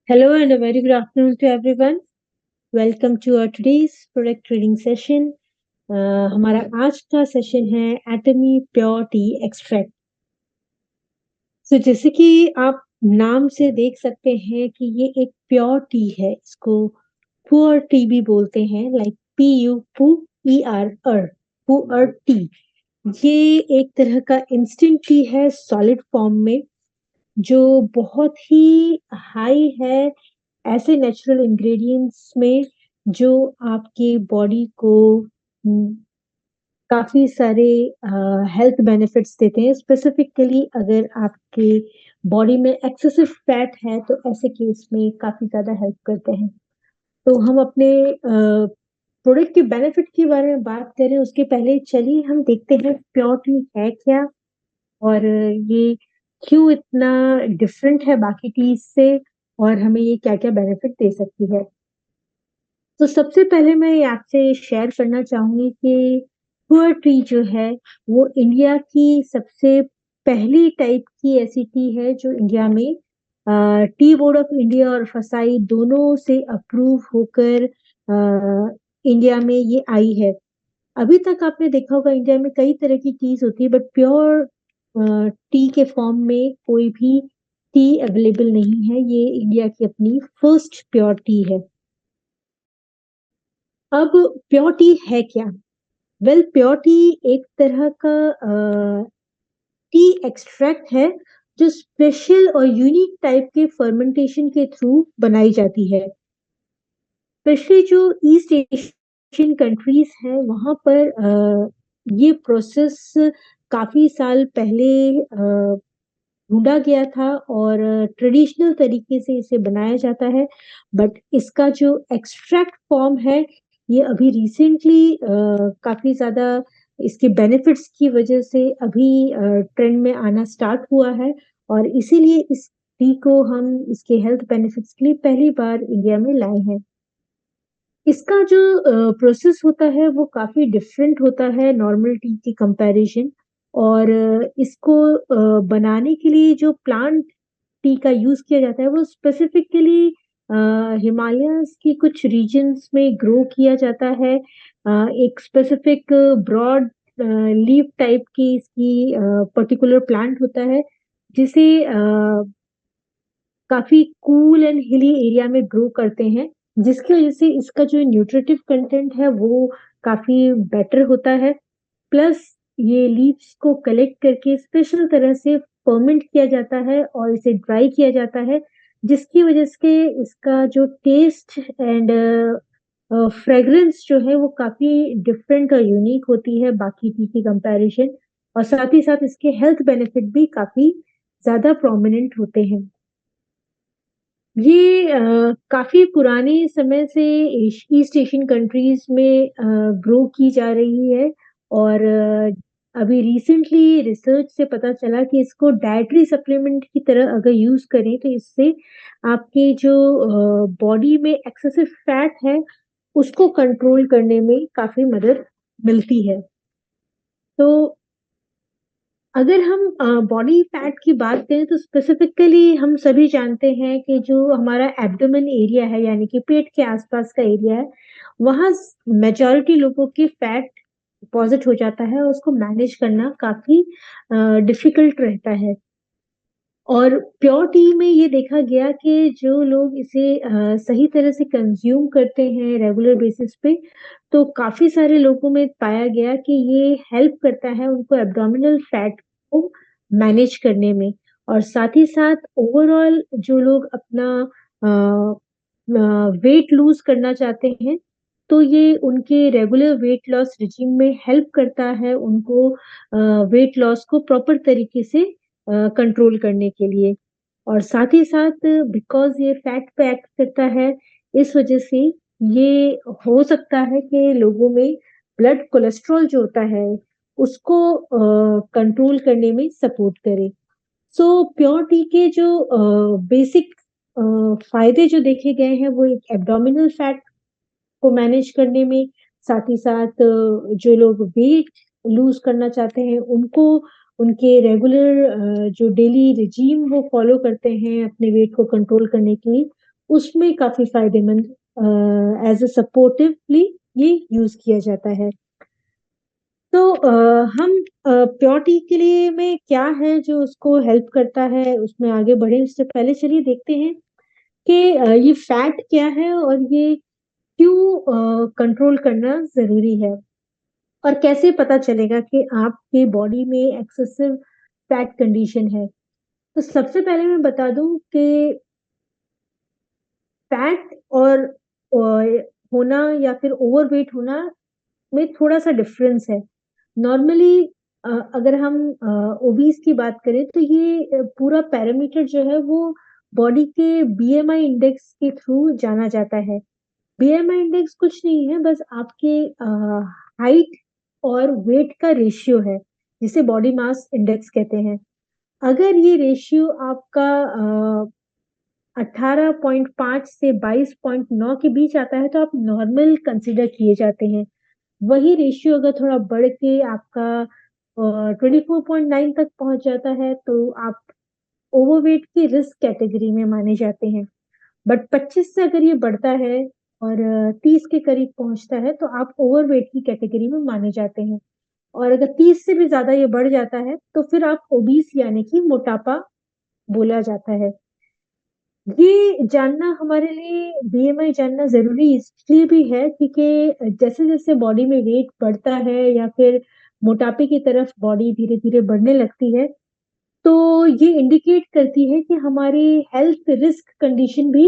Hello and a very good afternoon to everyone. Welcome to our today's product trading session. हमारा आज का session है एटमी pure T extract. तो जैसे कि आप नाम से देख सकते हैं कि ये एक प्योर टी है। इसको पुअर टी भी बोलते हैं, लाइक पी यू पू ई आर अर पुअर टी। ये एक तरह का इंस्टेंट टी है सॉलिड फॉर्म में, जो बहुत ही हाई है ऐसे नेचुरल इंग्रेडिएंट्स में जो आपके बॉडी को हम्म, काफी सारे हेल्थ बेनिफिट्स देते हैं। स्पेसिफिकली अगर आपके बॉडी में एक्सेसिव फैट है तो ऐसे केस में काफी ज्यादा हेल्प करते हैं। तो हम अपने प्रोडक्ट के बेनिफिट के बारे में बात करें उसके पहले चलिए हम देखते हैं प्योरिटी है क्या, और ये क्यों इतना डिफरेंट है बाकी टीज से, और हमें ये क्या क्या बेनिफिट दे सकती है। तो सबसे पहले मैं ये आपसे शेयर करना चाहूंगी कि पुअर टी जो है वो इंडिया की सबसे पहली टाइप की ऐसी टी है जो इंडिया में टी बोर्ड ऑफ इंडिया और फसाई दोनों से अप्रूव होकर इंडिया में ये आई है। अभी तक आपने देखा होगा इंडिया में कई तरह की टीज होती है, बट प्योर टी के फॉर्म में कोई भी टी अवेलेबल नहीं है। ये इंडिया की अपनी फर्स्ट प्योर टी है। अब प्योर टी है क्या? वेल, प्योर टी एक तरह का टी एक्सट्रैक्ट है जो स्पेशल और यूनिक टाइप के फर्मेंटेशन के थ्रू बनाई जाती है। स्पेशली जो ईस्ट एशियन कंट्रीज हैं वहां पर ये प्रोसेस काफी साल पहले ढूंढा गया था और ट्रेडिशनल तरीके से इसे बनाया जाता है। बट इसका जो एक्सट्रैक्ट फॉर्म है ये अभी रिसेंटली काफी ज्यादा इसके बेनिफिट्स की वजह से अभी ट्रेंड में आना स्टार्ट हुआ है, और इसीलिए इस टी को हम इसके हेल्थ बेनिफिट्स के लिए पहली बार इंडिया में लाए हैं। इसका जो प्रोसेस होता है वो काफी डिफरेंट होता है नॉर्मल टी की कंपैरिजन। और इसको बनाने के लिए जो प्लांट टी का यूज किया जाता है वो स्पेसिफिकली हिमालयंस की कुछ रीजन्स में ग्रो किया जाता है। एक स्पेसिफिक ब्रॉड लीफ टाइप की इसकी पर्टिकुलर प्लांट होता है जिसे काफी कूल एंड हिली एरिया में ग्रो करते हैं, जिसकी वजह से इसका जो न्यूट्रिटिव कंटेंट है वो काफी बेटर होता है। प्लस ये लीव्स को कलेक्ट करके स्पेशल तरह से फर्मेंट किया जाता है और इसे ड्राई किया जाता है, जिसकी वजह से इसका जो टेस्ट एंड फ्रेग्रेंस जो है वो काफी डिफरेंट और यूनिक होती है बाकी टी की कंपैरिजन। और साथ ही साथ इसके हेल्थ बेनिफिट भी काफी ज्यादा प्रोमिनेंट होते हैं। ये काफी पुराने समय से ईस्ट एशियन कंट्रीज में ग्रो की जा रही है। और अभी रिसेंटली रिसर्च से पता चला कि इसको डाइटरी सप्लीमेंट की तरह अगर यूज करें तो इससे आपके जो बॉडी में एक्सेसिव फैट है उसको कंट्रोल करने में काफी मदद मिलती है। तो अगर हम बॉडी फैट की बात करें तो स्पेसिफिकली हम सभी जानते हैं कि जो हमारा एब्डोमेन एरिया है यानी कि पेट के आसपास का एरिया है, वहाँ मेजॉरिटी लोगों के फैट डिपॉजिट हो जाता है और उसको मैनेज करना काफी डिफिकल्ट रहता है। और प्योर टी में ये देखा गया कि जो लोग इसे सही तरह से कंज्यूम करते हैं रेगुलर बेसिस पे, तो काफी सारे लोगों में पाया गया कि ये हेल्प करता है उनको एब्डोमिनल फैट को मैनेज करने में। और साथ ही साथ ओवरऑल जो लोग अपना वेट लूज करना चाहते हैं तो ये उनके रेगुलर वेट लॉस रिजीम में हेल्प करता है उनको वेट लॉस को प्रॉपर तरीके से कंट्रोल करने के लिए। और साथ ही साथ बिकॉज ये फैट पे एक्ट करता है, इस वजह से ये हो सकता है कि लोगों में ब्लड कोलेस्ट्रॉल जो होता है उसको कंट्रोल करने में सपोर्ट करे। सो प्योर टी के जो बेसिक फायदे जो देखे गए हैं वो एक एब्डोमिनल फैट को मैनेज करने में, साथ ही साथ जो लोग वेट लूज करना चाहते हैं उनको उनके रेगुलर जो डेली रिजीम वो फॉलो करते हैं अपने वेट को कंट्रोल करने के लिए, उसमें काफ़ी फ़ायदेमंद एज़ अ सपोर्टिवली ये यूज़ किया जाता है। तो हम प्योरिटी के लिए में क्या है जो उसको हेल्प करता है, उसमें आगे बढ़ें उससे पहले चलिए देखते हैं कि ये फैट क्या है और ये क्यों कंट्रोल करना ज़रूरी है और कैसे पता चलेगा कि आपकी बॉडी में एक्सेसिव फैट कंडीशन है। तो सबसे पहले मैं बता दूँ कि फैट और होना या फिर ओवरवेट होना में थोड़ा-सा डिफरेंस है। नॉर्मली अगर हम ओबीस की बात करें तो ये पूरा पैरामीटर जो है वो बॉडी के बीएमआई इंडेक्स के थ्रू जाना जाता है। बीएमआई इंडेक्स कुछ नहीं है बस आपके हाइट और वेट का रेशियो है, जिसे बॉडी मास इंडेक्स कहते हैं। अगर ये रेशियो आपका 18.5 से 22.9 के बीच आता है तो आप नॉर्मल कंसीडर किए जाते हैं। वही रेशियो अगर थोड़ा बढ़ के आपका 24.9 तक पहुँच जाता है तो आप ओवरवेट की रिस्क कैटेगरी में माने जाते हैं। बट 25 से अगर ये बढ़ता है और 30 के करीब पहुँचता है तो आप ओवरवेट की कैटेगरी में माने जाते हैं। और अगर 30 से भी ज़्यादा ये बढ़ जाता है तो फिर आप ओबीस यानी कि मोटापा बोला जाता है। ये जानना हमारे लिए बीएमआई जानना ज़रूरी इसलिए भी है क्योंकि जैसे-जैसे बॉडी में वेट बढ़ता है या फिर मोटापे की तरफ बॉडी धीरे-धीरे बढ़ने लगती है, तो ये इंडिकेट करती है कि हमारी हेल्थ रिस्क कंडीशन भी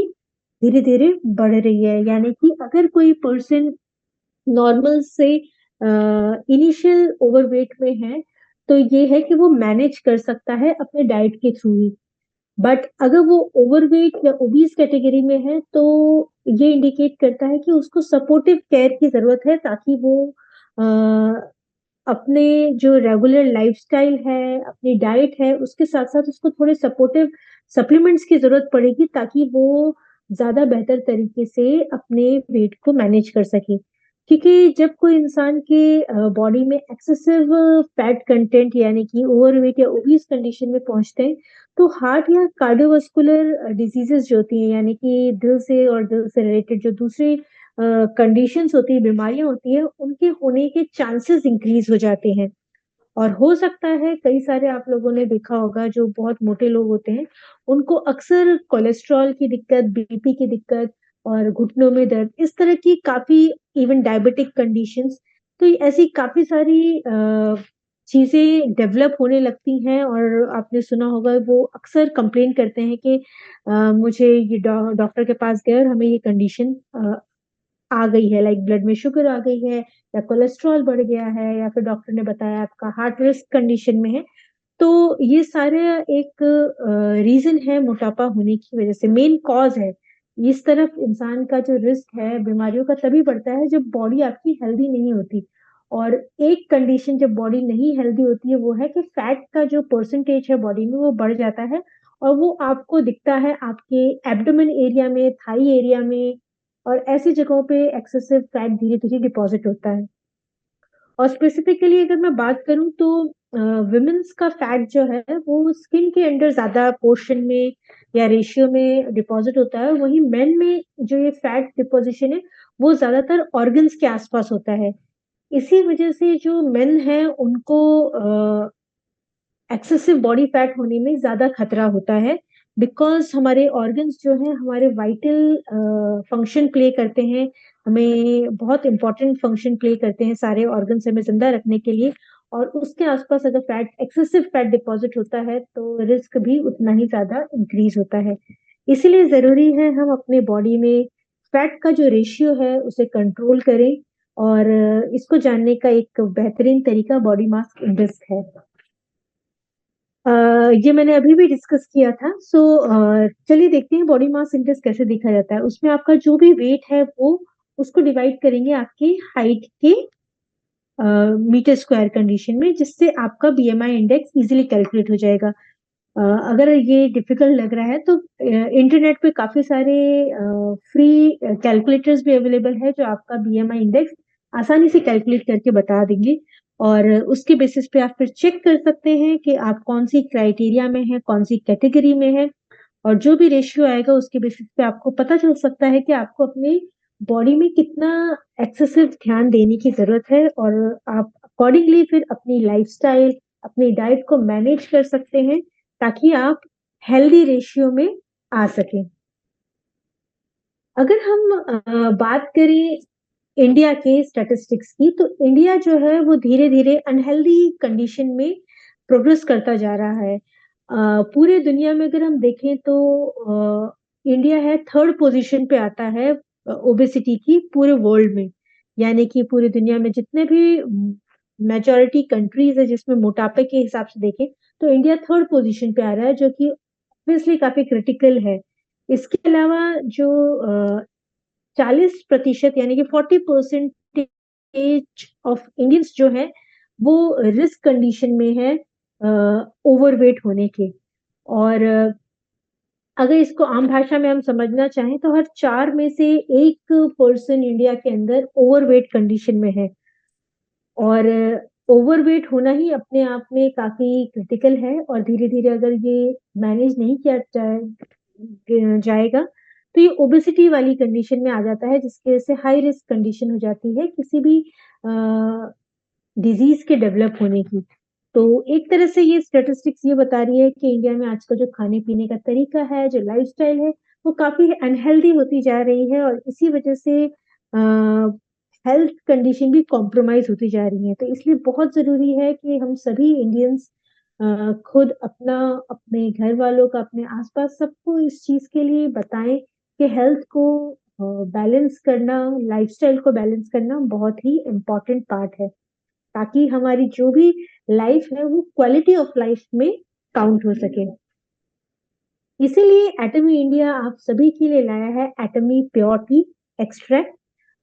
धीरे-धीरे बढ़ रही है। यानी कि अगर कोई पर्सन नॉर्मल से इनिशियल ओवरवेट में है, तो ये है कि वो मैनेज कर सकता है अपने डाइट के थ्रू ही। बट अगर वो ओवरवेट या ओबीस कैटेगरी में है, तो ये इंडिकेट करता है कि उसको सपोर्टिव केयर की ज़रूरत है ताकि वो अ, अपने जो रेगुलर लाइफ़स्टाइल है, अपनी डाइट है, उसके साथ-साथ उसको थोड़े सपोर्टिव सप्लीमेंट्स की ज़रूरत पड़ेगी ताकि वो ज़्यादा बेहतर तरीके से अपने वेट को मैनेज कर सके। क्योंकि जब कोई इंसान के बॉडी में एक्सेसिव फैट कंटेंट यानी कि ओवरवेट या ओबीस कंडीशन में पहुँचते हैं, तो हार्ट या कार्डियोवास्कुलर डिजीज़ेज़ जो होती हैं यानी कि दिल से रिलेटेड जो दूसरी कंडीशंस होती हैं, बीमारियाँ होती हैं, उनके होने के चांसेस इंक्रीज़ हो जाते हैं। और हो सकता है कई सारे आप लोगों ने देखा होगा जो बहुत मोटे लोग होते हैं, उनको अक्सर कोलेस्टेरॉल की दिक्कत, बीपी की दिक्कत और घुटनों में दर्द, इस तरह की काफ़ी इवन डायबिटिक कंडीशंस, तो ये ऐसी काफ़ी सारी चीज़ें डेवलप होने लगती हैं और आपने सुना होगा वो अक्सर कंप्लेन करते हैं कि मुझे ये डॉक्टर के पास गए और हमें ये कंडीशन आ गई है लाइक ब्लड में शुगर आ गई है या कोलेस्ट्रॉल बढ़ गया है या फिर डॉक्टर ने बताया आपका हार्ट रिस्क कंडीशन में है। तो ये सारे एक रीज़न है मोटापा होने की वज़ह से, मेन कॉज़ है। इस तरफ इंसान का जो रिस्क है बीमारियों का तभी बढ़ता है जब बॉडी आपकी हेल्दी नहीं होती। और एक कंडीशन जब बॉडी नहीं हेल्दी होती है वो है कि फैट का जो परसेंटेज है बॉडी में वो बढ़ जाता है और वो आपको दिखता है आपके एब्डोमेन एरिया में, थाई एरिया में और ऐसी जगहों पे एक्सेसिव फैट धीरे-धीरे डिपॉज़िट होता है। और स्पेसिफिकली अगर मैं बात करूँ तो वुमेन्स का फैट जो है वो स्किन के अंडर ज़्यादा पोर्शन में या रेशियो में डिपॉज़िट होता है, वहीं मेन में जो ये फैट डिपोज़िशन है, वो ज़्यादातर ऑर्गन्स के आस-पास होता है। इसी वजह से जो मेन हैं उनको एक्सेसिव बॉडी फैट होने में ज़्यादा खतरा होता है बिकॉज़ हमारे ऑर्गन्स जो हैं हमारे वाइटल फंक्शन प्ले करते हैं, हमें बहुत इम्पोर्टेंट फंक्शन प्ले करते हैं सारे ऑर्गन्स हमें ज़िंदा रखने के लिए और उसके आस-पास अगर फैट एक्सेसिव फैट डिपॉज़िट होता है तो रिस्क भी उतना ही ज़्यादा इंक्रीज़ होता है। इसीलिए ज़रूरी है हम अपने बॉडी में फैट का जो रेशियो है उसे कंट्रोल करें और इसको जानने का एक बेहतरीन तरीका बॉडी मास इंडेक्स है। अ, ये मैंने अभी भी डिस्कस किया था। सो चलिए देखते हैं बॉडी मास इंडेक्स कैसे देखा जाता है। उसमें आपका जो भी वेट है वो उसको डिवाइड करेंगे आपकी हाइट के अ, मीटर स्क्वायर कंडीशन में जिससे आपका बीएमआई इंडेक्स ईज़िली कैलकुलेट हो जाएगा। अगर ये डिफ़िकल्ट लग रहा है तो इंटरनेट पे काफ़ी सारे फ्री कैलकुलेटर्स भी अवेलेबल है जो आपका बीएमआई इंडेक्स आसानी से कैलकुलेट करके बता देंगे और उसके बेसिस पे आप फिर चेक कर सकते हैं कि आप कौन-सी क्राइटेरिया में हैं, कौन-सी कैटेगरी में हैं और जो भी रेशियो आएगा उसके बेसिस पे आपको पता चल सकता है कि आपको अपने बॉडी में कितना एक्सेसिव ध्यान देने की ज़रूरत है और आप अकॉर्डिंगली फिर अपनी लाइफ़स्टाइल, अपनी डाइट को मैनेज कर सकते हैं ताकि आप हेल्दी रेशियो में आ सकें। अगर हम बात करें इंडिया के स्टैटिस्टिक्स की, तो इंडिया जो है वो धीरे-धीरे अनहेल्दी कंडीशन में प्रोग्रेस करता जा रहा है। पूरे दुनिया में अगर हम देखें तो इंडिया है 3rd पोज़ीशन पे आता है ओबेसिटी की पूरे वर्ल्ड में। यानी कि पूरी दुनिया में जितने भी मेजॉरिटी कंट्रीज़ है जिसमें मोटापे के हिसाब से देखें, तो इंडिया 3rd पोज़ीशन पे आ रहा है जो कि ऑब्वियसली काफ़ी क्रिटिकल है। इसके अलावा जो 40% यानी कि 40% ऑफ इंडियंस जो हैं, वो रिस्क कंडीशन में है ओवरवेट होने के। और अगर इसको आम भाषा में हम समझना चाहें तो हर 4 में से 1 पर्सन इंडिया के अंदर ओवरवेट कंडीशन में है। और ओवरवेट होना ही अपने आप में काफ़ी क्रिटिकल है और धीरे-धीरे अगर ये मैनेज नहीं किया जाएगा, तो ये ओबेसिटी वाली कंडीशन में आ जाता है, जिसकी वजह से हाई रिस्क कंडीशन हो जाती है किसी भी अ, डिज़ीज़ के डेवलप होने की। तो एक तरह से ये स्टैटिस्टिक्स ये बता रही है कि इंडिया में आजकल जो खाने-पीने का तरीका है, जो लाइफ़स्टाइल है, वो काफ़ी अनहेल्दी होती जा रही है और इसी वजह से हेल्थ कंडीशन भी कॉम्प्रोमाइज़ होती जा रही है। तो इसलिए बहुत ज़रूरी है कि हम सभी इंडियंस खुद अपना, अपने घर वालों का, अपने आस-पास सबको इस चीज़ के लिए बताएँ कि हेल्थ को बैलेंस करना, लाइफ़स्टाइल को बैलेंस करना बहुत ही इम्पोर्टेंट पार्ट है, ताकि हमारी जो भी लाइफ़ है वो क्वालिटी ऑफ लाइफ़ में काउंट हो सके। इसीलिए एटमी इंडिया आप सभी के लिए लाया है एटमी प्योर टी एक्सट्रैक्ट,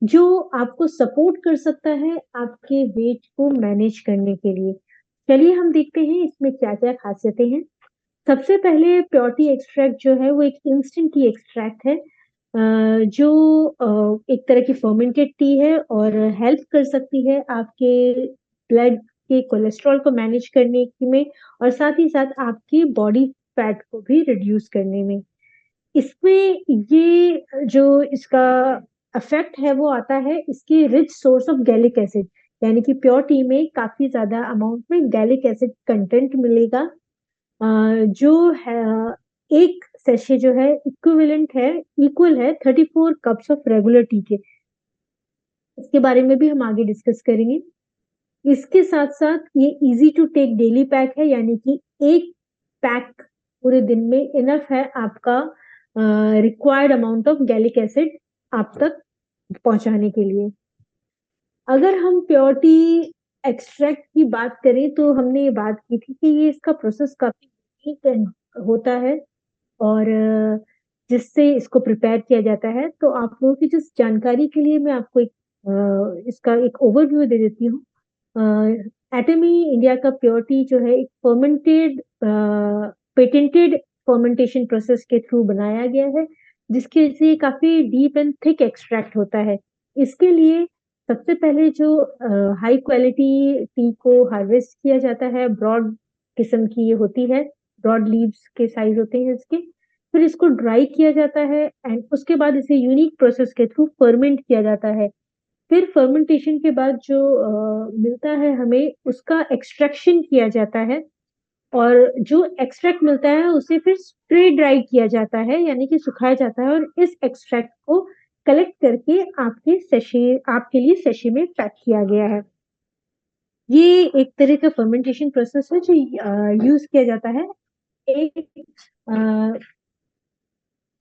जो आपको सपोर्ट कर सकता है आपके वेट को मैनेज करने के लिए। चलिए हम देखते हैं इसमें क्या-क्या खासियतें हैं। सबसे पहले प्योर टी एक्सट्रैक्ट जो है वो एक इंस्टेंट टी एक्सट्रैक्ट है, जो एक तरह की फर्मेंटेड टी है और हेल्प कर सकती है आपके ब्लड के कोलेस्ट्रॉल को मैनेज करने में और साथ ही साथ आपकी बॉडी फैट को भी रिड्यूस करने में। इसमें ये जो इसका इफ़ेक्ट है वो आता है इसके rich source of gallic acid, यानी कि प्योर टी में काफ़ी ज़्यादा अमाउंट में गैलिक एसिड कंटेंट मिलेगा, अ, जो है एक सेशे जो है इक्वल है 34 कप्स ऑफ रेगुलर टी के। इसके बारे में भी हम आगे डिस्कस करेंगे। इसके साथ-साथ ये easy to take daily pack है, यानी कि एक पैक पूरे दिन में इनफ है आपका required amount of gallic acid आप तक पहुँचाने के लिए। अगर हम प्योर टी एक्सट्रैक्ट की बात करें तो हमने ये बात की थी कि ये इसका प्रोसेस काफ़ी यूनिक एंड होता है और जिससे इसको प्रिपेयर किया जाता है। तो आप लोगों की जिस जानकारी के लिए मैं आपको एक इसका एक ओवरव्यू दे देती हूँ। एटमी इंडिया का प्योर टी जो है एक पेटेंटेड फर्मेंटेशन प्रोसेस के थ्रू बनाया गया है, जिसके से काफ़ी डीप एंड थिक एक्सट्रैक्ट होता है। इसके लिए सबसे पहले जो हाई क्वालिटी टी को हार्वेस्ट किया जाता है, ब्रॉड किस्म की ये होती है, ब्रॉड लीव्स के साइज़ होते हैं इसके। फिर इसको ड्राई किया जाता है एंड उसके बाद इसे यूनिक प्रोसेस के थ्रू फर्मेंट किया जाता है। फिर फर्मेंटेशन के बाद जो मिलता है हमें उसका एक्सट्रैक्शन किया जाता है और जो एक्सट्रैक्ट मिलता है उसे फिर स्प्रे ड्राई किया जाता है, यानी कि सुखाया जाता है और इस एक्सट्रैक्ट को कलेक्ट करके आपके लिए सेशे में पैक किया गया है। ये एक तरह का फर्मेंटेशन प्रोसेस है जो यूज़ किया जाता है एक अ,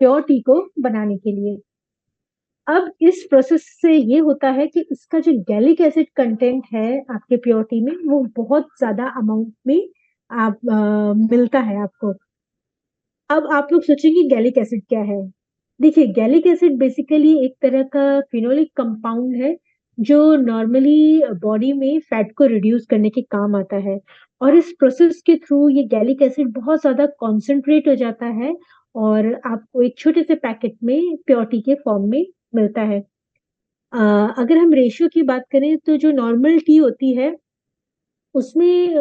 प्योर टी को बनाने के लिए। अब इस प्रोसेस से ये होता है कि इसका जो गैलिक एसिड कंटेंट है आपके प्योर टी में वो बहुत ज़्यादा अमाउंट में मिलता है आपको। अब आप लोग सोचेंगे गैलिक एसिड क्या है? देखिए, गैलिक एसिड बेसिकली एक तरह का फेनोलिक कंपाउंड है, जो नॉर्मली बॉडी में फैट को रिड्यूस करने के काम आता है और इस प्रोसेस के थ्रू ये गैलिक एसिड बहुत ज़्यादा कॉन्सन्ट्रेट हो जाता है और आपको एक छोटे से पैकेट में प्योर टी के फॉर्म में मिलता है। अ, अगर हम रेशियो की बात करें तो जो नॉर्मल टी होती है उसमें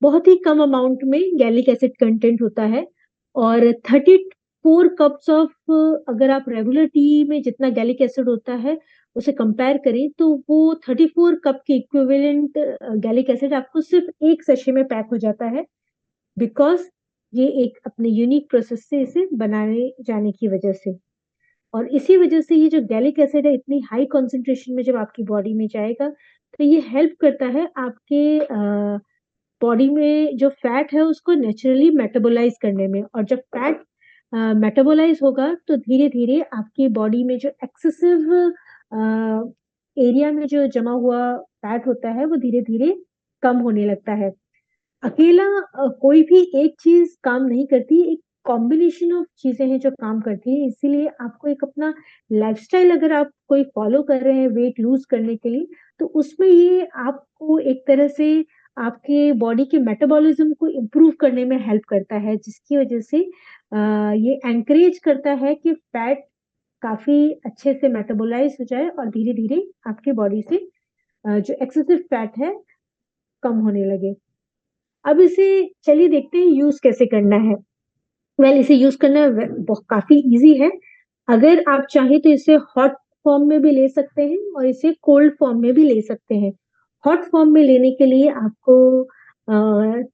बहुत ही कम अमाउंट में गैलिक एसिड कंटेंट होता है और 34 कप्स ऑफ, अगर आप रेगुलर टी में जितना गैलिक एसिड होता है उसे कंपेयर करें तो वो 34 कप के इक्विवेलेंट गैलिक एसिड आपको सिर्फ एक सेशे में पैक हो जाता है, बिकॉज ये एक अपने यूनिक प्रोसेस से इसे बनाने जाने की वजह से। और इसी वजह से ये जो गैलिक एसिड है इतनी हाई कॉन्सेंट्रेशन में जब आपकी बॉडी में जाएगा तो ये हेल्प करता है आपके बॉडी में जो फैट है उसको नेचुरली मेटाबोलाइज करने में। और जब फैट मेटाबोलाइज होगा तो धीरे धीरे आपकी बॉडी में जो एक्सेसिव एरिया में जो जमा हुआ फैट होता है वो धीरे धीरे कम होने लगता है। अकेला कोई भी एक चीज काम नहीं करती, एक कॉम्बिनेशन ऑफ चीजें हैं जो काम करती है। इसीलिए आपको एक अपना लाइफस्टाइल अगर आप कोई फॉलो कर रहे हैं वेट लूज करने के लिए, तो उसमें ये आपको एक तरह से आपके बॉडी के मेटाबॉलिज्म को इम्प्रूव करने में हेल्प करता है, जिसकी वजह से ये एनकरेज करता है कि फैट काफी अच्छे से मेटाबोलाइज हो जाए और धीरे धीरे आपके बॉडी से जो एक्सेसिव फैट है कम होने लगे। अब इसे चलिए देखते हैं यूज कैसे करना है। इसे यूज करना काफी इजी है। अगर आप चाहें तो इसे हॉट फॉर्म में भी ले सकते हैं और इसे कोल्ड फॉर्म में भी ले सकते हैं। हॉट फॉर्म में लेने के लिए आपको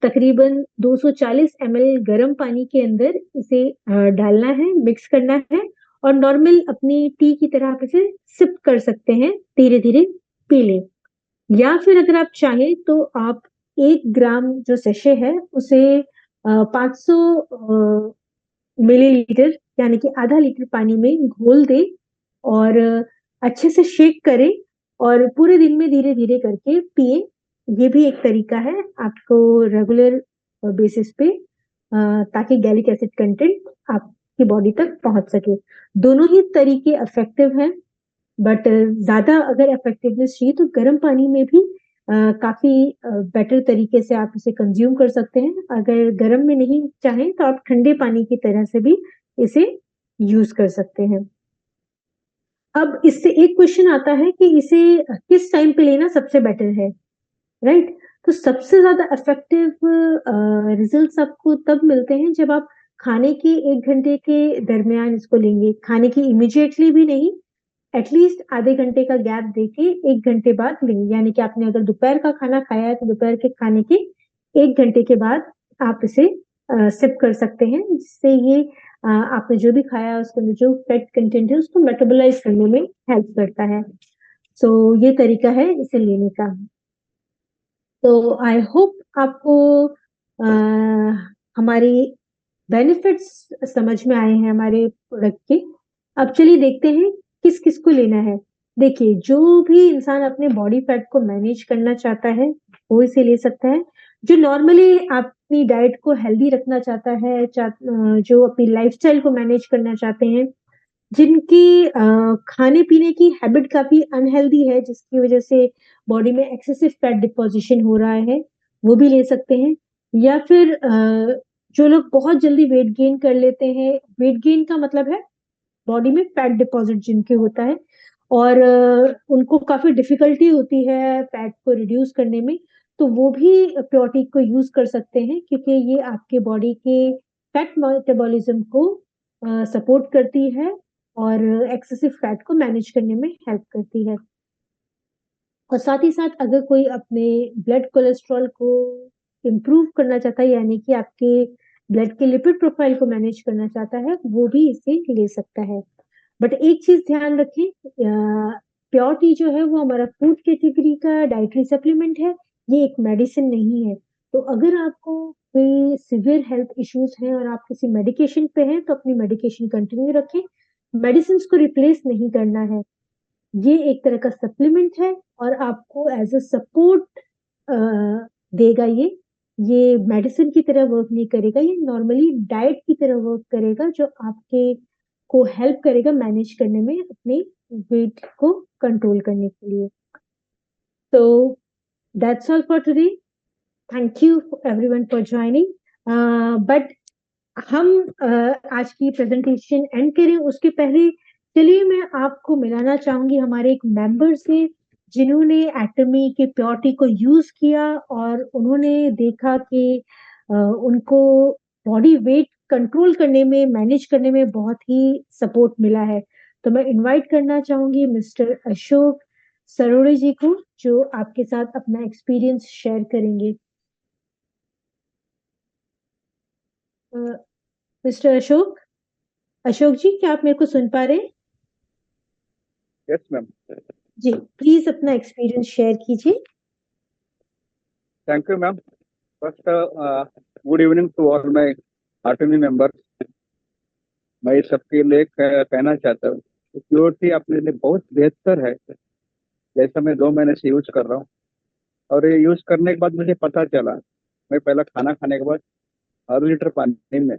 तकरीबन 240 ml गर्म पानी के अंदर इसे डालना है, मिक्स करना है और नॉर्मल अपनी टी की तरह आप इसे सिप कर सकते हैं, धीरे धीरे पी लें। या फिर अगर आप चाहें तो आप 1 ग्राम जो सेशे है उसे 500 मिलीलीटर यानी कि आधा लीटर पानी में घोल दे और अच्छे से शेक करें और पूरे दिन में धीरे धीरे करके पिए। ये भी एक तरीका है आपको रेगुलर बेसिस पे, ताकि गैलिक एसिड कंटेंट आपकी बॉडी तक पहुंच सके। दोनों ही तरीके इफेक्टिव हैं, बट ज्यादा अगर इफेक्टिवनेस चाहिए तो गर्म पानी में भी काफी बेटर तरीके से आप इसे कंज्यूम कर सकते हैं। अगर गर्म में नहीं चाहें तो आप ठंडे पानी की तरह से भी इसे यूज कर सकते हैं। अब इससे एक क्वेश्चन आता है कि इसे किस टाइम पे लेना सबसे बेटर है, राइट? तो सबसे ज्यादा इफेक्टिव रिजल्ट्स आपको तब मिलते हैं जब आप खाने के 1 घंटे के दरमियान इसको लेंगे। खाने की इमीडिएटली भी नहीं, एटलीस्ट आधे घंटे का गैप देके 1 घंटे बाद लेंगे। यानी कि आपने अगर दोपहर का खाना खाया है तो दोपहर के खाने के 1 घंटे के बाद आप इसे सिप कर सकते हैं, जिससे ये आपने जो भी खाया उसके अंदर जो फैट कंटेंट है उसको मेटाबोलाइज करने में हेल्प करता है। सो ये तरीका है इसे लेने का। तो आई होप आपको हमारी बेनिफिट्स समझ में आए हैं हमारे प्रोडक्ट के। अब चलिए देखते हैं किस किस को लेना है। देखिए, जो भी इंसान अपने बॉडी फैट को मैनेज करना चाहता है वो इसे ले सकता है। जो नॉर्मली अपनी डाइट को हेल्दी रखना चाहता है, जो अपनी लाइफस्टाइल को मैनेज करना चाहते हैं, जिनकी खाने पीने की हैबिट काफी अनहेल्दी है जिसकी वजह से बॉडी में एक्सेसिव फैट डिपोजिशन हो रहा है, वो भी ले सकते हैं। या फिर जो लोग बहुत जल्दी वेट गेन कर लेते हैं, वेट गेन का मतलब है बॉडी में फैट डिपॉजिट जिनके होता है और उनको काफी डिफिकल्टी होती है फैट को रिड्यूस करने में, तो वो भी प्योरिटी को यूज कर सकते हैं, क्योंकि ये आपके बॉडी के फैट मेटाबॉलिज्म को सपोर्ट करती है और एक्सेसिव फैट को मैनेज करने में हेल्प करती है। और साथ ही साथ अगर कोई अपने ब्लड कोलेस्ट्रॉल को इम्प्रूव करना चाहता है, यानी कि आपके ब्लड के लिपिड प्रोफाइल को मैनेज करना चाहता है, वो भी इसे ले सकता है। बट एक चीज ध्यान रखें, प्योर टी जो है वो हमारा फूड कैटेगरी का डाइटरी सप्लीमेंट है, ये एक मेडिसिन नहीं है। तो अगर आपको कोई सिवियर हेल्थ इश्यूज हैं और आप किसी मेडिकेशन पे हैं तो अपनी मेडिकेशन कंटिन्यू रखें, मेडिसिन को रिप्लेस नहीं करना है। ये एक तरह का सप्लीमेंट है और आपको एज अ सपोर्ट देगा। ये मेडिसिन की तरह वर्क नहीं करेगा, ये नॉर्मली डाइट की तरह वर्क करेगा जो आपके को हेल्प करेगा मैनेज करने में, अपने वेट को कंट्रोल करने के लिए। तो that's all for today. Thank you everyone for joining. But हम आज की प्रेजेंटेशन एंड करें उसके पहले चलिए मैं आपको मिलाना चाहूंगी हमारे एक मेंबर से, जिन्होंने एटमी के प्योरिटी को यूज किया और उन्होंने देखा कि उनको बॉडी वेट कंट्रोल करने में, मैनेज करने में बहुत ही सपोर्ट मिला है। तो मैं इनवाइट करना चाहूँगी मिस्टर अशोक सरोड़े जी को, जो आपके साथ अपना एक्सपीरियंस शेयर करेंगे। मिस्टर अशोक, अशोक जी, क्या आप मेरे को सुन पा रहे हैं? Yes ma'am. जी, प्लीज अपना एक्सपीरियंस शेयर कीजिए। Thank you ma'am. First good evening to all my army members. मैं सबके लिए कहना चाहता हूँ कि प्योरिटी अपने लिए बहुत बेहतर है। जैसा मैं 2 महीने से यूज कर रहा हूँ, और ये यूज करने के बाद मुझे पता चला, मैं पहला खाना खाने के बाद आधा लीटर पानी में,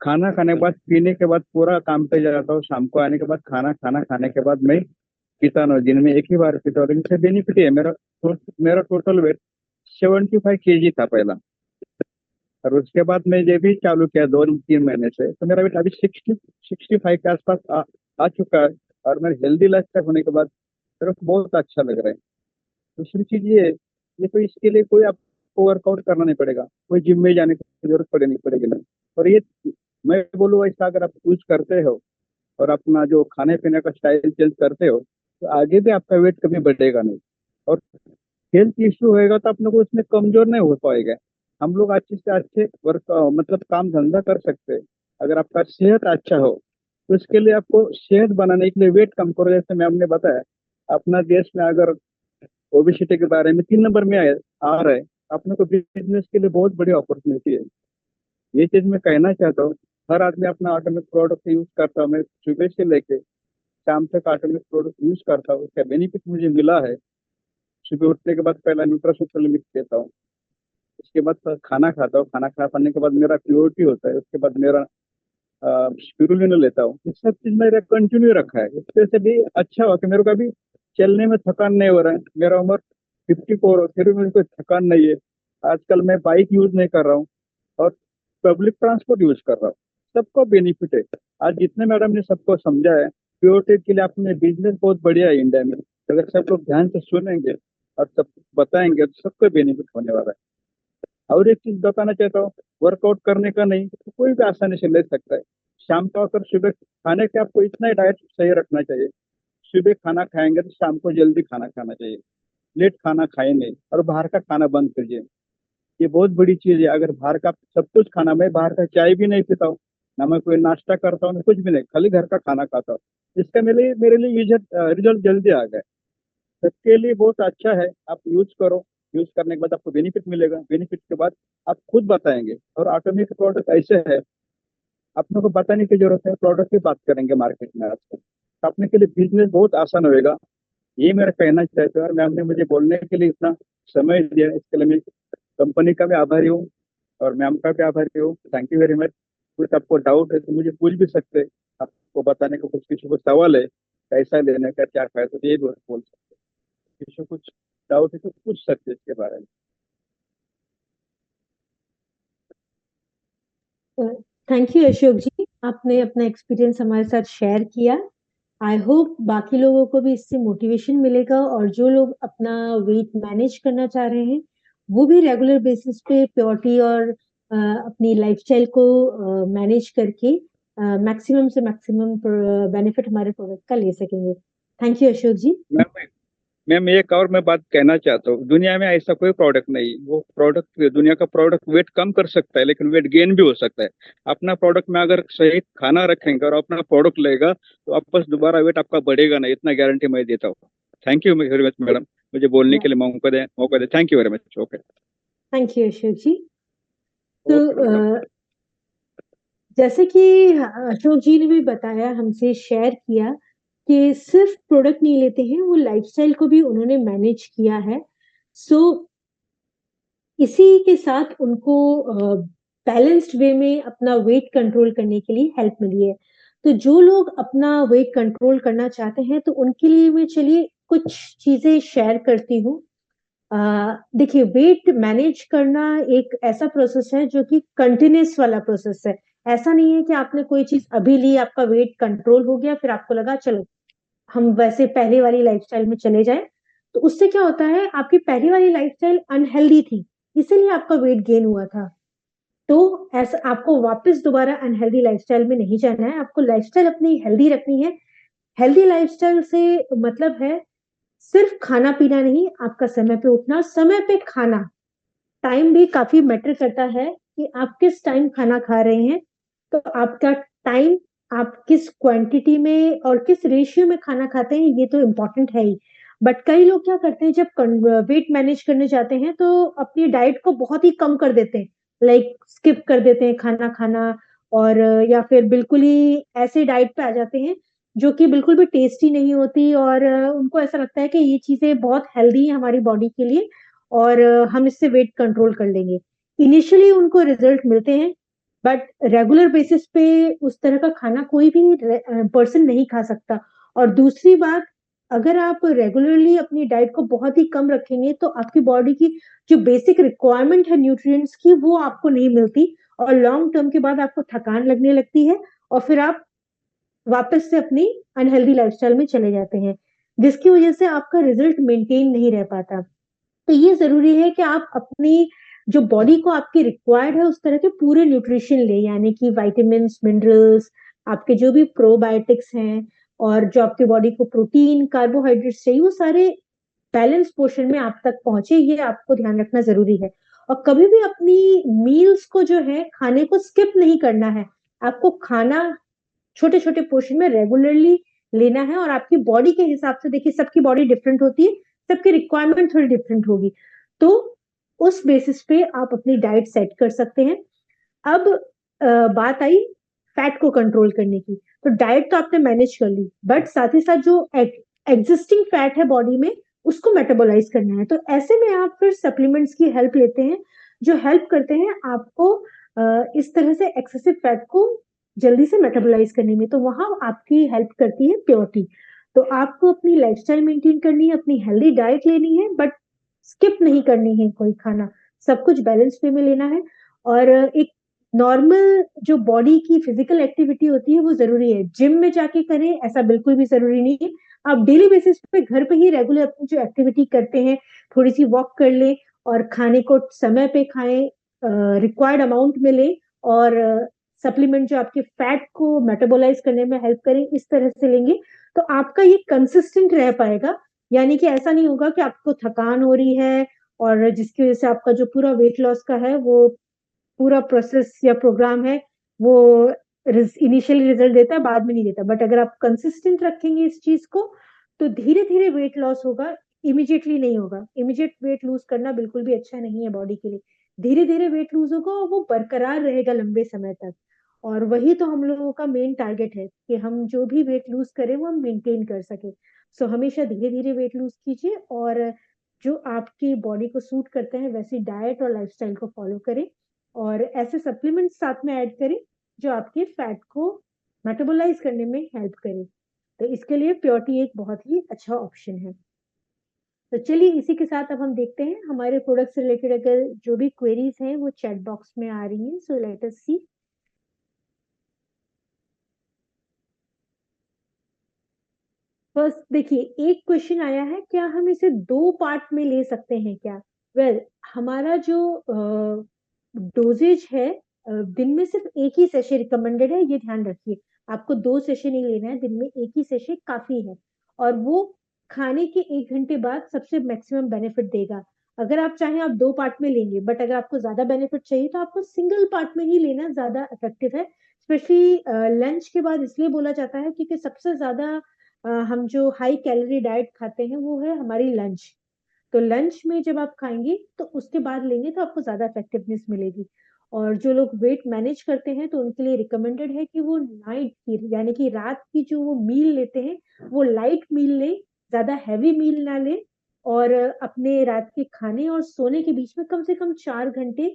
खाना खाने के बाद पीने के बाद पूरा काम पे जाता हूँ, शाम को आने के बाद खाना खाना खाने के बाद मैं पीता ना, दिन में एक ही बार पीता हूँ। लेकिन इससे बेनिफिट है, मेरा टोटल वेट 75 kg था पहला। और उसके बाद मैं ये भी चालू किया 2-3 महीने से, तो मेरा वेट अभी 65 के आसपास आ चुका है। और मेरे हेल्दी लाइफ स्टाइल होने के बाद मेरे को बहुत अच्छा लग रहा है। दूसरी चीज ये तो इसके लिए कोई आपको वर्कआउट करना नहीं पड़ेगा, कोई जिम में जाने की जरूरत नहीं पड़ेगी नहीं। और ये मैं बोलूँ, ऐसा अगर आप यूज करते हो और अपना जो खाने पीने का स्टाइल चेंज करते हो, तो आगे भी आपका वेट कभी बढ़ेगा नहीं। और हेल्थ इश्यू होएगा तो अपने को इसमें कमजोर नहीं हो पाएगा। हम लोग अच्छे से अच्छे वर्क मतलब काम धंधा कर सकते हैं। अगर आपका सेहत अच्छा हो, तो इसके लिए आपको सेहत बनाने के लिए वेट कम करो। जैसे मैं हमने बताया, अपना देश में अगर ओबिसिटी के बारे में 3 नंबर में आ रहा है, अपने को बिजनेस के लिए बहुत बड़ी अपॉर्चुनिटी है। ये चीज मैं कहना चाहता हूँ। हर आदमी अपना ऑटोमेटिक प्रोडक्ट यूज करता है। मैं सुबह से लेके शाम तक ऑटोमेटिक प्रोडक्ट यूज करता हूँ, उसका बेनिफिट मुझे मिला है। सुबह उठने के बाद पहला न्यूट्रासूटिकल मिक्स लेता हूँ, उसके बाद खाना खाता हूँ, खाना खा पाने के बाद मेरा प्योरिटी होता है, उसके बाद मेरा स्पिरुलिना लेता हूँ। ये सब चीज मेरा कंटिन्यू रखा है। इससे से भी अच्छा हुआ कि मेरे को अभी चलने में थकान नहीं हो रहा है। मेरा उम्र 54 हो, फिर भी मुझे कोई थकान नहीं है। आजकल मैं बाइक यूज नहीं कर रहा हूँ, और पब्लिक ट्रांसपोर्ट यूज कर रहा हूँ। सबको बेनिफिट है। आज जितने मैडम ने सबको समझा है, प्योरिटी के लिए अपने बिजनेस बहुत बढ़िया है इंडिया में। अगर सब लोग ध्यान से सुनेंगे और सब बताएंगे, तो सबको बेनिफिट होने वाला है। और एक चीज बताना चाहता हूँ, वर्कआउट करने का नहीं तो कोई भी आसानी से ले सकता है। शाम को आकर सुबह खाने के आपको इतना ही डाइट सही रखना चाहिए। सुबह खाना खाएंगे तो शाम को जल्दी खाना खाना चाहिए, लेट खाना खाए नहीं, और बाहर का खाना बंद कीजिए। ये बहुत बड़ी चीज है। अगर बाहर का सब कुछ खाना, मैं बाहर का चाय भी नहीं पीता हूँ, ना मैं कोई नाश्ता करता हूँ, ना कुछ भी नहीं, खाली घर का खाना खाता हूँ। इसका मेरे लिए रिजल्ट जल्दी आ गए। सबके लिए बहुत अच्छा है, आप यूज करो। यूज करने के बाद आपको बेनिफिट मिलेगा, बेनिफिट के बाद आप खुद बताएंगे। और ऑटोमेटिक प्रोडक्ट ऐसे है, अपने को बताने की जरूरत है, प्रोडक्ट की बात करेंगे मार्केट में आजकल, तो अपने के लिए बिजनेस बहुत आसान होएगा। ये मेरा कहना चाहते हैं। और मैम ने मुझे बोलने के लिए इतना समय दिया, इसके लिए मैं कंपनी का भी आभारी हूँ, और मैम का भी आभारी हूँ। Thank you very much. कुछ आपको डाउट है तो मुझे पूछ भी सकते हैं। आपको बताने का कुछ किसी को सवाल है, कैसा लेने का, क्या फायदा, तो ये भी बोल सकते हैं। किसी को कुछ डाउट है तो पूछ सकते हैं इसके बारे में। थैंक यू अशोक जी, आपने अपना एक्सपीरियंस हमारे साथ शेयर किया। आई होप बाकी लोगों को भी इससे मोटिवेशन मिलेगा, और जो लोग अपना वेट मैनेज करना चाह रहे हैं, वो भी रेगुलर बेसिस पे प्योरिटी और अपनी लाइफस्टाइल को मैनेज करके मैक्सिमम से मैक्सिमम बेनिफिट हमारे प्रोडक्ट का ले सकेंगे। Thank you Ashok ji. Ma'am ma'am एक और मैं बात कहना चाहता हूँ, दुनिया में ऐसा कोई प्रोडक्ट नहीं, वो प्रोडक्ट, दुनिया का प्रोडक्ट वेट कम कर सकता है, लेकिन वेट गेन भी हो सकता है। अपना प्रोडक्ट में अगर सही खाना रखेंगे और अपना प्रोडक्ट लेगा, तो वापस दोबारा वेट आपका बढ़ेगा नहीं, इतना गारंटी मैं देता हूँ। Thank you very much madam, मुझे बोलने के लिए मौका दे। Thank you very much. Okay. Thank you Ashok ji. तो ओके मैडम। जैसे कि अशोक जी ने भी बताया, हमसे शेयर किया कि सिर्फ प्रोडक्ट नहीं लेते हैं, वो लाइफस्टाइल को भी उन्होंने मैनेज किया है। सो इसी के साथ उनको बैलेंस्ड वे में अपना वेट कंट्रोल करने के लिए हेल्प मिली है। तो जो लोग अपना वेट कंट्रोल करना चाहते हैं, तो उनके लिए मैं चलिए कुछ चीजें शेयर करती हूँ। देखिए, वेट मैनेज करना एक ऐसा प्रोसेस है जो कि कंटिन्यूस वाला प्रोसेस है। ऐसा नहीं है कि आपने कोई चीज अभी ली, आपका वेट कंट्रोल हो गया, फिर आपको लगा चलो हम वैसे पहले वाली लाइफस्टाइल में चले जाएं। तो उससे क्या होता है, आपकी पहली वाली लाइफस्टाइल अनहेल्दी थी, इसीलिए आपका वेट गेन हुआ था। तो ऐसा आपको वापस दोबारा अनहेल्दी लाइफस्टाइल में नहीं जाना है, आपको लाइफस्टाइल अपनी हेल्दी रखनी है। हेल्दी लाइफस्टाइल से मतलब है सिर्फ खाना पीना नहीं, आपका समय पे उठना, समय पे खाना। टाइम भी काफी मैटर करता है कि आप किस टाइम खाना खा रहे हैं। तो आपका टाइम, आप किस क्वांटिटी में और किस रेशियो में खाना खाते हैं, ये तो इम्पोर्टेंट है ही। बट कई लोग क्या करते हैं, जब वेट मैनेज करने जाते हैं तो अपनी डाइट को बहुत ही कम कर देते हैं, लाइक स्किप कर देते हैं खाना खाना, और या फिर बिल्कुल ही ऐसे डाइट पे आ जाते हैं जो कि बिल्कुल भी टेस्टी नहीं होती, और उनको ऐसा लगता है कि ये चीजें बहुत हेल्दी है हमारी बॉडी के लिए, और हम इससे वेट कंट्रोल कर लेंगे। इनिशियली उनको रिजल्ट मिलते हैं, बट रेगुलर बेसिस पे उस तरह का खाना कोई भी पर्सन नहीं खा सकता। और दूसरी बात, अगर आप रेगुलरली अपनी डाइट को बहुत ही कम रखेंगे तो आपकी बॉडी की जो बेसिक रिक्वायरमेंट है न्यूट्रिएंट्स की, वो आपको नहीं मिलती, और लॉन्ग टर्म के बाद आपको थकान लगने लगती है, और फिर आप वापस से अपनी अनहेल्दी लाइफस्टाइल में चले जाते हैं, जिसकी वजह से आपका रिजल्ट मेंटेन नहीं रह पाता। तो ये जरूरी है कि आप अपनी जो बॉडी को आपकी रिक्वायर्ड है उस तरह के पूरे न्यूट्रिशन ले, यानी कि विटामिन मिनरल्स, आपके जो भी प्रोबायोटिक्स हैं, और जो आपकी बॉडी को प्रोटीन कार्बोहाइड्रेट्स चाहिए, वो सारे बैलेंस पोर्शन में आप तक पहुंचे, ये आपको ध्यान रखना जरूरी है। और कभी भी अपनी मील्स को जो है खाने को स्किप नहीं करना है, आपको खाना छोटे छोटे पोर्शन में रेगुलरली लेना है। और आपकी बॉडी के हिसाब से, देखिए सबकी बॉडी डिफरेंट होती है, सबकी रिक्वायरमेंट थोड़ी डिफरेंट होगी, तो उस बेसिस पे आप अपनी डाइट सेट कर सकते हैं। अब बात आई फैट को कंट्रोल करने की, तो डाइट तो आपने मैनेज कर ली, बट साथ ही साथ जो एग्जिस्टिंग फैट है बॉडी में, उसको मेटाबोलाइज करना है। तो ऐसे में आप फिर सप्लीमेंट्स की हेल्प लेते हैं, जो हेल्प करते हैं आपको इस तरह से एक्सेसिव फैट को जल्दी से मेटाबोलाइज करने में। तो वहां आपकी हेल्प करती है प्योरिटी। तो आपको अपनी लाइफस्टाइल मेंटेन करनी है, अपनी हेल्दी डाइट लेनी है, बट स्किप नहीं करनी है कोई खाना, सब कुछ बैलेंस वे में लेना है। और एक नॉर्मल जो बॉडी की फिजिकल एक्टिविटी होती है वो जरूरी है, जिम में जाके करें ऐसा बिल्कुल भी जरूरी नहीं है। आप डेली बेसिस पे घर पे ही रेगुलर अपनी जो एक्टिविटी करते हैं, थोड़ी सी वॉक कर लें, और खाने को समय पे खाएं, रिक्वायर्ड अमाउंट में लें, और सप्लीमेंट जो आपके फैट को मेटाबोलाइज करने में हेल्प करें, इस तरह से लेंगे तो आपका ये कंसिस्टेंट रह पाएगा। यानी कि ऐसा नहीं होगा कि आपको थकान हो रही है, और जिसकी वजह से आपका जो पूरा वेट लॉस का है वो पूरा प्रोसेस या प्रोग्राम है, वो इनिशियली रिजल्ट देता है, बाद में नहीं देता। बट अगर आप कंसिस्टेंट रखेंगे इस चीज को, तो धीरे धीरे वेट लॉस होगा, इमिजिएटली नहीं होगा। इमिजिएट वेट लूज करना बिल्कुल भी अच्छा नहीं है बॉडी के लिए। धीरे धीरे वेट लूज होगा और वो बरकरार रहेगा लंबे समय तक। और वही तो हम लोगों का मेन टारगेट है कि हम जो भी वेट लूज करें वो हम मेंटेन कर सके। सो हमेशा धीरे धीरे वेट लूज कीजिए, और जो आपकी बॉडी को सूट करते हैं वैसी डाइट और लाइफस्टाइल को फॉलो करें, और ऐसे सप्लीमेंट्स साथ में ऐड करें जो आपके फैट को मेटाबोलाइज करने में हेल्प करें। तो इसके लिए प्योरिटी एक बहुत ही अच्छा ऑप्शन है। तो चलिए इसी के साथ अब हम देखते हैं हमारे प्रोडक्ट से रिलेटेड अगर जो भी क्वेरीज हैं वो चैट बॉक्स में आ रही हैं। सो लेट अस सी। फर्स्ट देखिए, एक क्वेश्चन आया है, क्या हम इसे दो पार्ट में ले सकते हैं क्या? हमारा जो डोजेज है, दिन में सिर्फ एक ही सेशन रिकमेंडेड है, ये ध्यान रखिए। आपको दो सेशन ही लेना है, दिन में एक ही सेशन काफी है, और वो खाने के 1 घंटे बाद सबसे मैक्सिमम बेनिफिट देगा। अगर आप चाहें आप दो पार्ट में लेंगे, बट अगर आपको ज्यादा बेनिफिट चाहिए तो आपको सिंगल पार्ट में ही लेना ज्यादा इफेक्टिव है। स्पेशली लंच के बाद इसलिए बोला जाता है क्योंकि सबसे ज्यादा हम जो हाई कैलोरी डाइट खाते हैं वो है हमारी लंच। तो लंच में जब आप खाएंगे तो उसके बाद लेंगे तो आपको ज्यादा इफेक्टिवनेस मिलेगी। और जो लोग वेट मैनेज करते हैं तो उनके लिए रिकमेंडेड है कि वो नाइट की, यानी कि रात की जो वो मील लेते हैं, वो लाइट मील ले, ज्यादा हैवी मील ना ले। और अपने रात के खाने और सोने के बीच में कम से कम 4 घंटे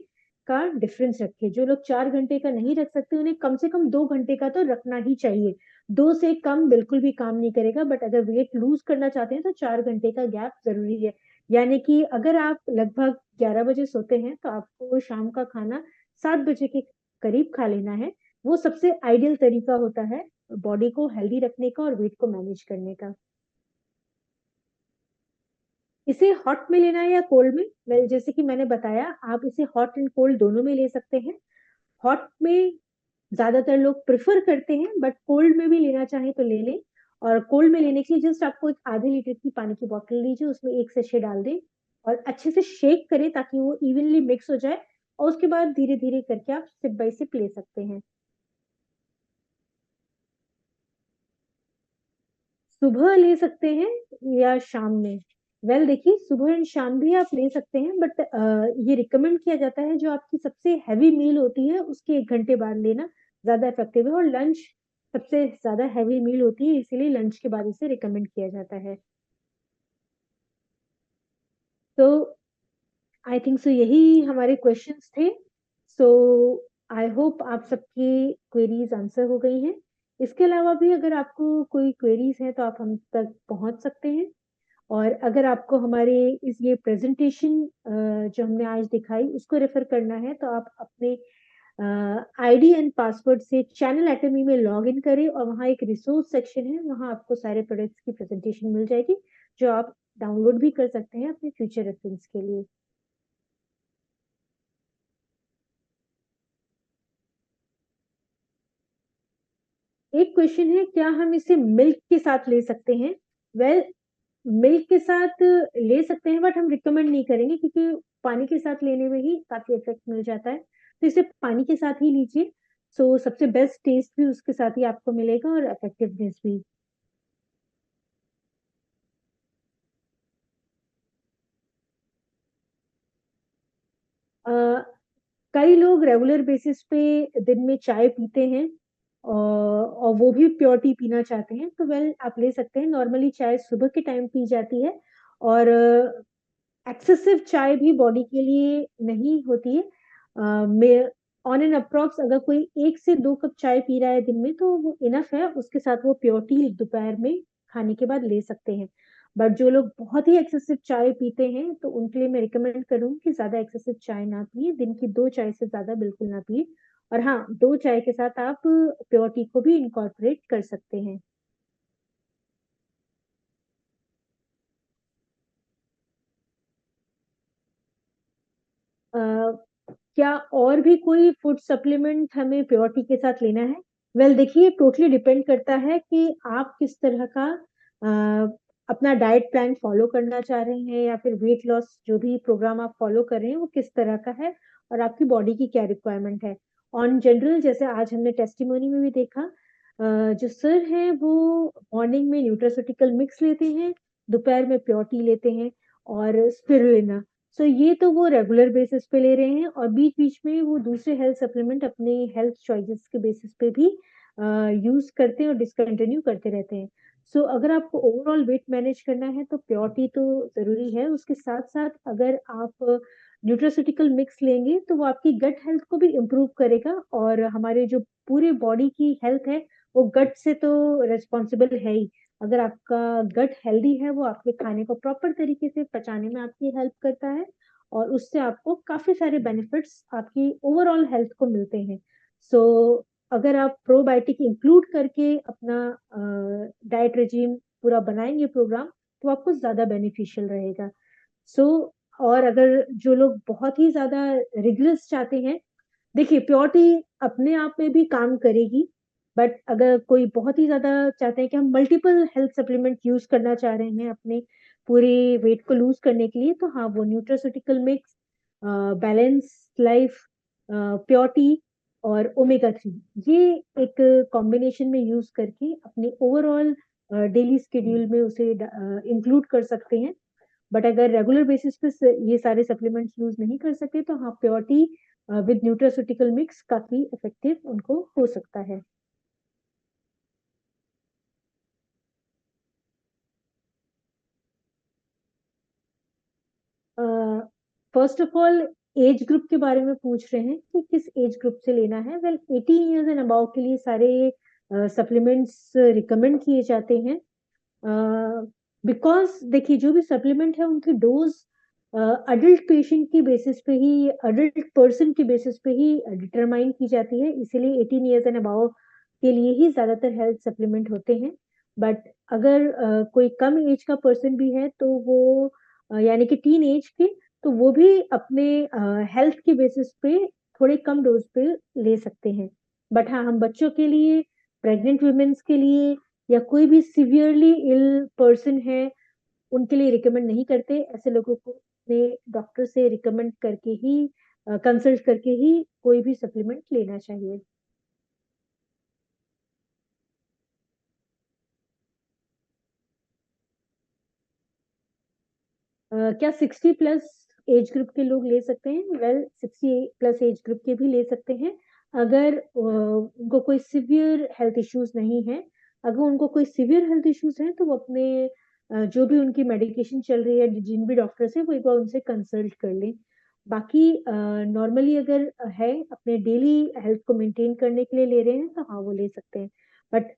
का डिफरेंस रखे। जो लोग 4 घंटे का नहीं रख सकते उन्हें कम से कम 2 घंटे का तो रखना ही चाहिए। दो से कम बिल्कुल भी काम नहीं करेगा, बट अगर वेट लूज करना चाहते हैं तो 4 घंटे का गैप जरूरी है। यानी कि अगर आप लगभग 11 बजे सोते हैं तो आपको शाम का खाना 7 बजे के करीब खा लेना है। वो सबसे आइडियल तरीका होता है बॉडी को हेल्दी रखने का और वेट को मैनेज करने का। इसे हॉट में लेना है या कोल्ड में? जैसे कि मैंने बताया, आप इसे हॉट एंड कोल्ड दोनों में ले सकते हैं। हॉट में ज्यादातर लोग प्रेफर करते हैं, बट कोल्ड में भी लेना चाहे तो ले लें। और कोल्ड में लेने के लिए जस्ट आपको एक आधे लीटर की पानी की बोतल लीजिए, उसमें एक सेशे डाल दें और अच्छे से शेक करें ताकि वो इवनली मिक्स हो जाए, और उसके बाद धीरे धीरे करके आप सिप बाय सिप ले सकते हैं। सुबह ले सकते हैं या शाम में। देखिए, सुबह एंड शाम भी आप ले सकते हैं, बट ये रिकमेंड किया जाता है जो आपकी सबसे हैवी मील होती है उसके 1 घंटे बाद लेना ज्यादा इफेक्टिव है, और लंच सबसे ज्यादा हैवी मील होती है, इसीलिए लंच के बाद इसे रिकमेंड किया जाता है। तो आई थिंक सो यही हमारे क्वेश्चंस थे। सो आई होप आप सबकी क्वेरीज आंसर हो गई हैं। इसके अलावा भी अगर आपको कोई क्वेरीज है तो आप हम तक पहुंच सकते हैं। और अगर आपको हमारे इस ये प्रेजेंटेशन जो हमने आज दिखाई उसको रेफर करना है तो आप अपने आईडी एंड पासवर्ड से चैनल एटमी में लॉग इन करें, और वहाँ एक रिसोर्स सेक्शन है, वहाँ आपको सारे प्रोडक्ट्स की प्रेजेंटेशन मिल जाएगी जो आप डाउनलोड भी कर सकते हैं अपने फ्यूचर रेफरेंस के लिए। एक क्वेश्चन है, क्या हम इसे मिल्क के साथ ले सकते हैं? वेल, मिल्क के साथ ले सकते हैं, बट हम रिकमेंड नहीं करेंगे क्योंकि पानी के साथ लेने में ही काफी इफेक्ट मिल जाता है, तो इसे पानी के साथ ही लीजिए। सो सबसे बेस्ट टेस्ट भी उसके साथ ही आपको मिलेगा और इफेक्टिवनेस भी। अ, कई लोग रेगुलर बेसिस पे दिन में चाय पीते हैं, और वो भी प्योर टी पीना चाहते हैं, तो आप ले सकते हैं। नॉर्मली चाय सुबह के टाइम पी जाती है, और एक्सेसिव चाय भी बॉडी के लिए नहीं होती है। में ऑन एन अप्रॉक्स अगर कोई 1 से 2 कप चाय पी रहा है दिन में तो वो इनफ है, उसके साथ वो प्योर टी दोपहर में खाने के बाद ले सकते हैं। बट जो लोग बहुत ही एक्सेसिव चाय पीते हैं तो उनके लिए मैं रिकमेंड करूंगी कि ज्यादा एक्सेसिव चाय ना पिए, दिन की 2 चाय से ज्यादा बिल्कुल ना पिए। और हाँ, 2 चाय के साथ आप प्योर टी को भी इंकॉर्पोरेट कर सकते हैं। क्या और भी कोई फूड सप्लीमेंट हमें प्योरिटी के साथ लेना है? देखिए, टोटली डिपेंड करता है कि आप किस तरह का अपना डाइट प्लान फॉलो करना चाह रहे हैं, या फिर वेट लॉस जो भी प्रोग्राम आप फॉलो कर रहे हैं वो किस तरह का है, और आपकी बॉडी की क्या रिक्वायरमेंट है। ऑन जनरल, जैसे आज हमने टेस्टिमोनी में भी देखा, जो सर हैं वो मॉर्निंग में न्यूट्रास्यूटिकल मिक्स लेते हैं, दोपहर में प्योर टी लेते हैं, और स्पिरुलिना। सो ये तो वो रेगुलर बेसिस पे ले रहे हैं, और बीच बीच में वो दूसरे हेल्थ सप्लीमेंट अपने हेल्थ चॉइसेस के बेसिस पे भी यूज करते हैं और डिसकंटिन्यू करते रहते हैं। सो अगर आपको ओवरऑल वेट मैनेज करना है तो प्योरिटी तो जरूरी है, उसके साथ साथ अगर आप न्यूट्रास्यूटिकल मिक्स लेंगे तो वो आपकी गट हेल्थ को भी इम्प्रूव करेगा, और हमारे जो पूरे बॉडी की हेल्थ है वो गट से तो रेस्पॉन्सिबल है ही। अगर आपका गट हेल्दी है वो आपके खाने को प्रॉपर तरीके से पचाने में आपकी हेल्प करता है, और उससे आपको काफी सारे बेनिफिट्स आपकी ओवरऑल हेल्थ को मिलते हैं। सो अगर आप प्रोबायोटिक इंक्लूड करके अपना डाइट रेजिम पूरा बनाएंगे प्रोग्राम, तो आपको ज्यादा बेनिफिशियल रहेगा। सो और अगर जो लोग बहुत ही ज्यादा रिगरस चाहते हैं, देखिए प्योरिटी अपने आप में भी काम करेगी, बट अगर कोई बहुत ही ज्यादा चाहते हैं कि हम मल्टीपल हेल्थ सप्लीमेंट यूज करना चाह रहे हैं अपने पूरे वेट को लूज करने के लिए, तो हाँ, वो nutraceutical mix, balance life, purity और ओमेगा 3, ये एक कॉम्बिनेशन में यूज करके अपने ओवरऑल डेली स्केड्यूल में उसे इंक्लूड कर सकते हैं। बट अगर रेगुलर बेसिस पे ये सारे सप्लीमेंट्स यूज नहीं कर सके तो हाँ, प्योरिटी विद न्यूट्रास्यूटिकल मिक्स काफी इफेक्टिव उनको हो सकता है। First of all, age group के बारे में पूछ रहे हैं कि किस एज ग्रुप से लेना है। 18 ईयर्स एंड अबाउ के लिए सारे सप्लीमेंट्स रिकमेंड किए जाते हैं, बिकॉज देखिए जो भी सप्लीमेंट है उनकी डोज अडल्ट पेशेंट की बेसिस पे ही, अडल्ट पर्सन की बेसिस पे ही डिटरमाइन की जाती है, इसीलिए 18 ईयर्स एंड अबाउ के लिए ही ज्यादातर हेल्थ सप्लीमेंट होते हैं। बट अगर कोई कम एज का पर्सन भी है तो वो यानी कि टीन एज के, तो वो भी अपने हेल्थ के बेसिस पे थोड़े कम डोज पे ले सकते हैं। बट हाँ, हम बच्चों के लिए, प्रेग्नेंट वुमेन्स के लिए या कोई भी सीवियरली इल पर्सन है, उनके लिए रिकमेंड नहीं करते। ऐसे लोगों को अपने डॉक्टर से रिकमेंड करके ही कंसल्ट करके ही कोई भी सप्लीमेंट लेना चाहिए। क्या 60 प्लस एज ग्रुप के लोग ले सकते हैं? वेल, 60 प्लस एज ग्रुप के भी ले सकते हैं, अगर उनको कोई सिवियर हेल्थ इश्यूज नहीं है। अगर उनको कोई सिवियर हेल्थ इश्यूज हैं तो वो अपने जो भी उनकी मेडिकेशन चल रही है, जिन भी डॉक्टर से, वो एक बार उनसे कंसल्ट कर लें। बाकी नॉर्मली अगर है, अपने डेली हेल्थ को मेंटेन करने के लिए ले रहे हैं, तो हाँ, वो ले सकते हैं। बट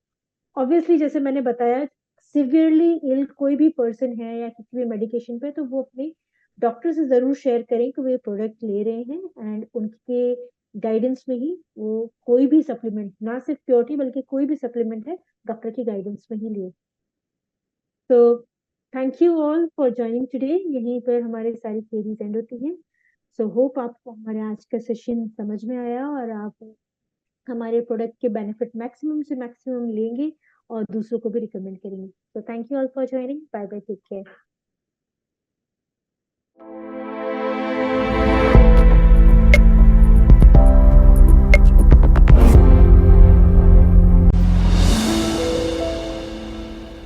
ऑब्वियसली जैसे मैंने बताया, सिवियरली इल कोई भी पर्सन है या किसी भी मेडिकेशन पे, तो वो अपने डॉक्टर से जरूर शेयर करें कि वो ये प्रोडक्ट ले रहे हैं, एंड उनके गाइडेंस में ही वो कोई भी सप्लीमेंट, ना सिर्फ प्योरिटी बल्कि कोई भी सप्लीमेंट है, डॉक्टर की गाइडेंस में ही लिए। तो thank you all for joining today. यहीं पर हमारी सारी क्वेरीज एंड होती हैं। सो होप आपको हमारे आज का सेशन समझ में आया और आप हमारे प्रोडक्ट के बेनिफिट मैक्सिमम से मैक्सिमम लेंगे और दूसरों को भी रिकमेंड करेंगे। तो thank you all for joining. Bye bye, take care.